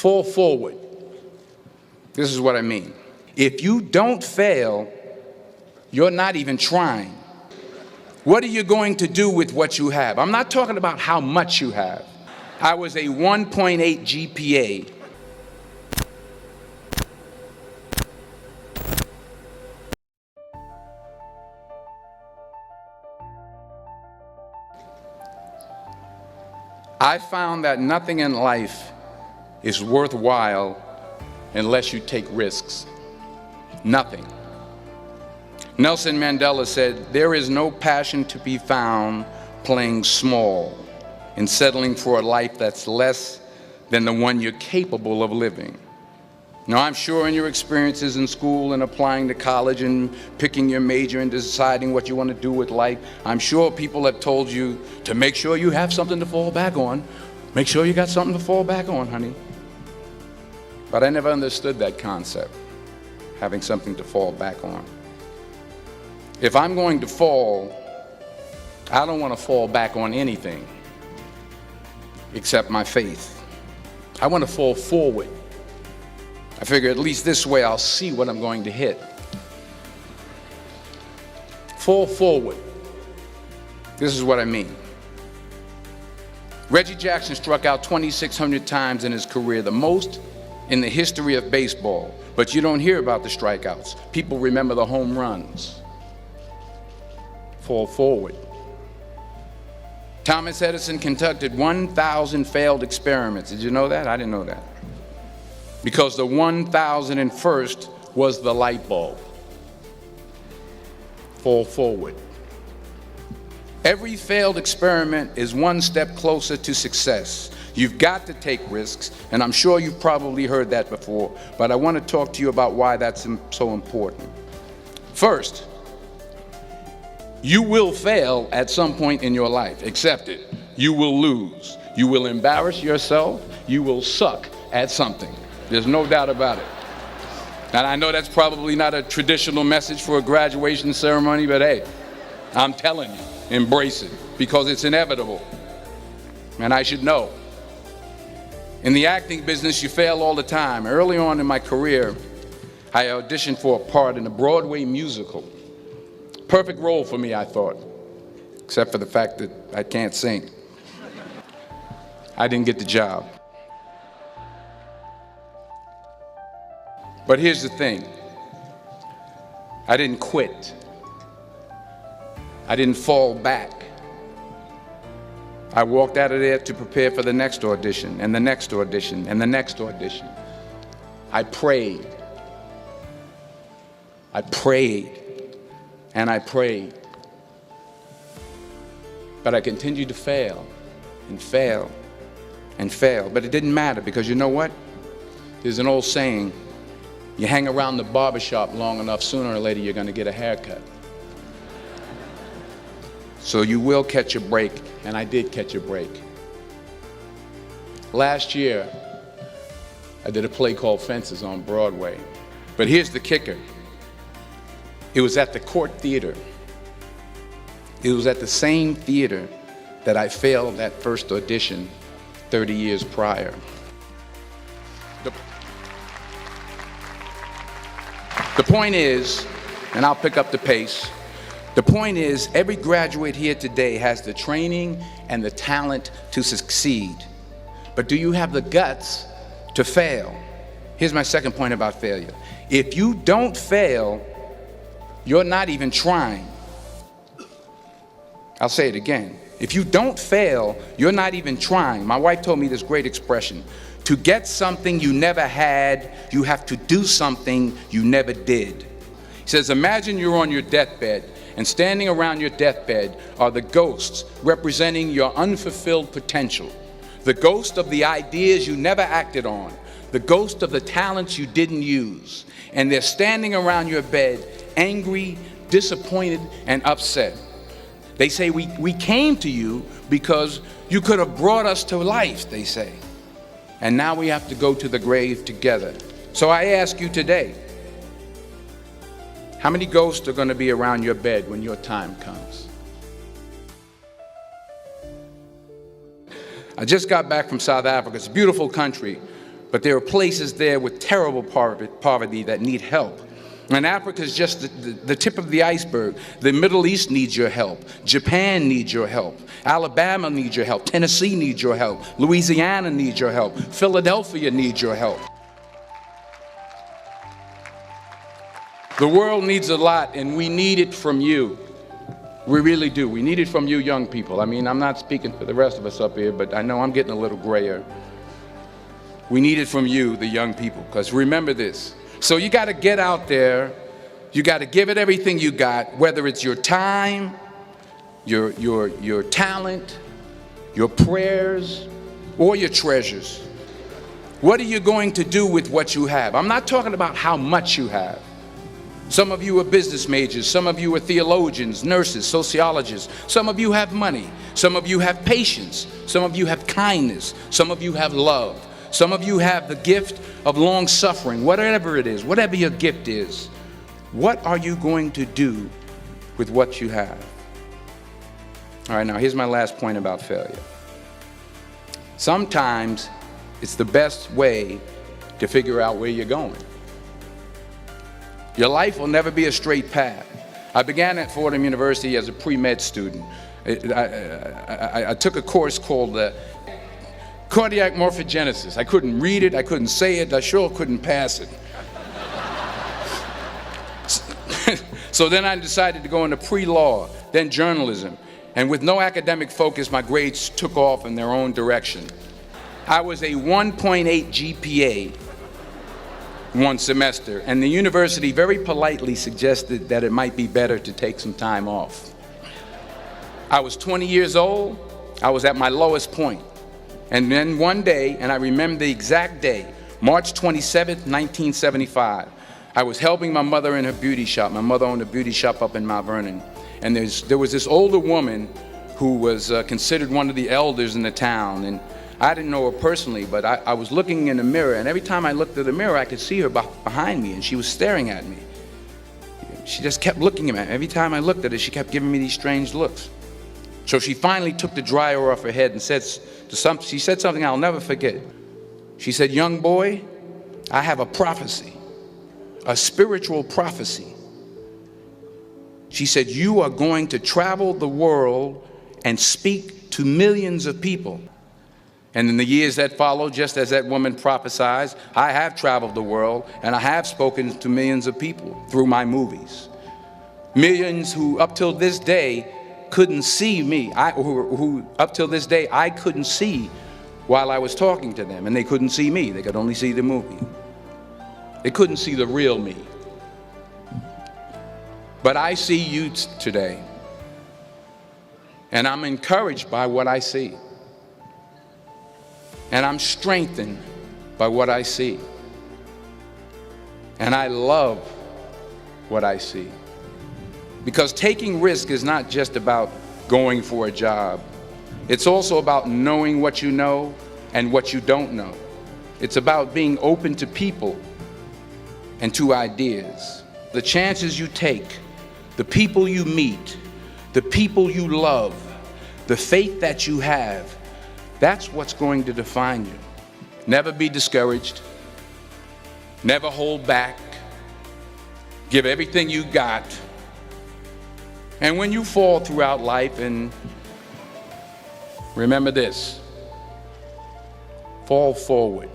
Fall forward. This is what I mean. If you don't fail, you're not even trying. What are you going to do with what you have? I'm not talking about how much you have. I was a 1.8 GPA. I found that nothing in life is worthwhile unless you take risks. Nothing. Nelson Mandela said, "There is no passion to be found playing small and settling for a life that's less than the one you're capable of living." Now, I'm sure in your experiences in school and applying to college and picking your major and deciding what you want to do with life, I'm sure people have told you to make sure you have something to fall back on. Make sure you got something to fall back on, honey. But I never understood that concept, having something to fall back on. If I'm going to fall, I don't want to fall back on anything except my faith. I want to fall forward. I figure at least this way I'll see what I'm going to hit. Fall forward. This is what I mean. Reggie Jackson struck out 2,600 times in his career, the most in the history of baseball. But you don't hear about the strikeouts. People remember the home runs. Fall forward. Thomas Edison conducted 1,000 failed experiments. Did you know that? I didn't know that. Because the 1,001st was the light bulb. Fall forward. Every failed experiment is one step closer to success. You've got to take risks, and I'm sure you've probably heard that before, but I want to talk to you about why that's so important. First, you will fail at some point in your life. Accept it. You will lose. You will embarrass yourself. You will suck at something. There's no doubt about it. And I know that's probably not a traditional message for a graduation ceremony, but hey, I'm telling you, embrace it, because it's inevitable. And I should know. In the acting business, you fail all the time. Early on in my career, I auditioned for a part in a Broadway musical. Perfect role for me, I thought, except for the fact that I can't sing. I didn't get the job. But here's the thing. I didn't quit. I didn't fall back. I walked out of there to prepare for the next audition, and the next audition, and the next audition. I prayed. I prayed. And I prayed. But I continued to fail, and fail, and fail. But it didn't matter, because you know what? There's an old saying, you hang around the barbershop long enough, sooner or later you're going to get a haircut. So you will catch a break, and I did catch a break. Last year, I did a play called Fences on Broadway. But here's the kicker. It was at the Court Theater. It was at the same theater that I failed that first audition 30 years prior. The point is, and I'll pick up the pace, the point is every graduate here today has the training and the talent to succeed. But do you have the guts to fail? Here's my second point about failure. If you don't fail, you're not even trying. I'll say it again. If you don't fail, you're not even trying. My wife told me this great expression. To get something you never had, you have to do something you never did. He says, imagine you're on your deathbed, and standing around your deathbed are the ghosts representing your unfulfilled potential. The ghost of the ideas you never acted on. The ghost of the talents you didn't use. And they're standing around your bed, angry, disappointed, and upset. They say, we came to you because you could have brought us to life, they say. And now we have to go to the grave together. So I ask you today, how many ghosts are going to be around your bed when your time comes? I just got back from South Africa. It's a beautiful country, But there are places there with terrible poverty that need help. And Africa is just the tip of the iceberg. The Middle East needs your help. Japan needs your help. Alabama needs your help. Tennessee needs your help. Louisiana needs your help. Philadelphia needs your help. The world needs a lot, and we need it from you. We really do. We need it from you young people. I mean, I'm not speaking for the rest of us up here, but I know I'm getting a little grayer. We need it from you, the young people, because remember this. So you got to get out there. You got to give it everything you got, whether it's your time, your talent, your prayers, or your treasures. What are you going to do with what you have? I'm not talking about how much you have. Some of you are business majors. Some of you are theologians, nurses, sociologists. Some of you have money. Some of you have patience. Some of you have kindness. Some of you have love. Some of you have the gift of long suffering. Whatever it is, whatever your gift is, what are you going to do with what you have? All right, now here's my last point about failure. Sometimes it's the best way to figure out where you're going. Your life will never be a straight path. I began at Fordham University as a pre-med student. I took a course called cardiac morphogenesis. I couldn't read it, I couldn't say it, I sure couldn't pass it. So then I decided to go into pre-law, then journalism. And with no academic focus, my grades took off in their own direction. I was a 1.8 GPA one semester, and the university very politely suggested that it might be better to take some time off. I was 20 years old, I was at my lowest point. And then one day, and I remember the exact day, March 27th, 1975, I was helping my mother in her beauty shop. My mother owned a beauty shop up in Mount Vernon. And there was this older woman who was considered one of the elders in the town. And I didn't know her personally, but I was looking in the mirror, and every time I looked at the mirror, I could see her behind me, and she was staring at me. She just kept looking at me. Every time I looked at her, she kept giving me these strange looks. So she finally took the dryer off her head and she said something I'll never forget. She said, "Young boy, I have a prophecy, a spiritual prophecy." She said, "You are going to travel the world and speak to millions of people." And in the years that followed, just as that woman prophesied, I have traveled the world and I have spoken to millions of people through my movies. Millions who up till this day couldn't see me, who up till this day I couldn't see while I was talking to them, and they couldn't see me. They could only see the movie. They couldn't see the real me. But I see you today, and I'm encouraged by what I see. And I'm strengthened by what I see. And I love what I see. Because taking risk is not just about going for a job. It's also about knowing what you know and what you don't know. It's about being open to people and to ideas. The chances you take, the people you meet, the people you love, the faith that you have, that's what's going to define you. Never be discouraged. Never hold back. Give everything you got. And when you fall throughout life, and remember this, fall forward.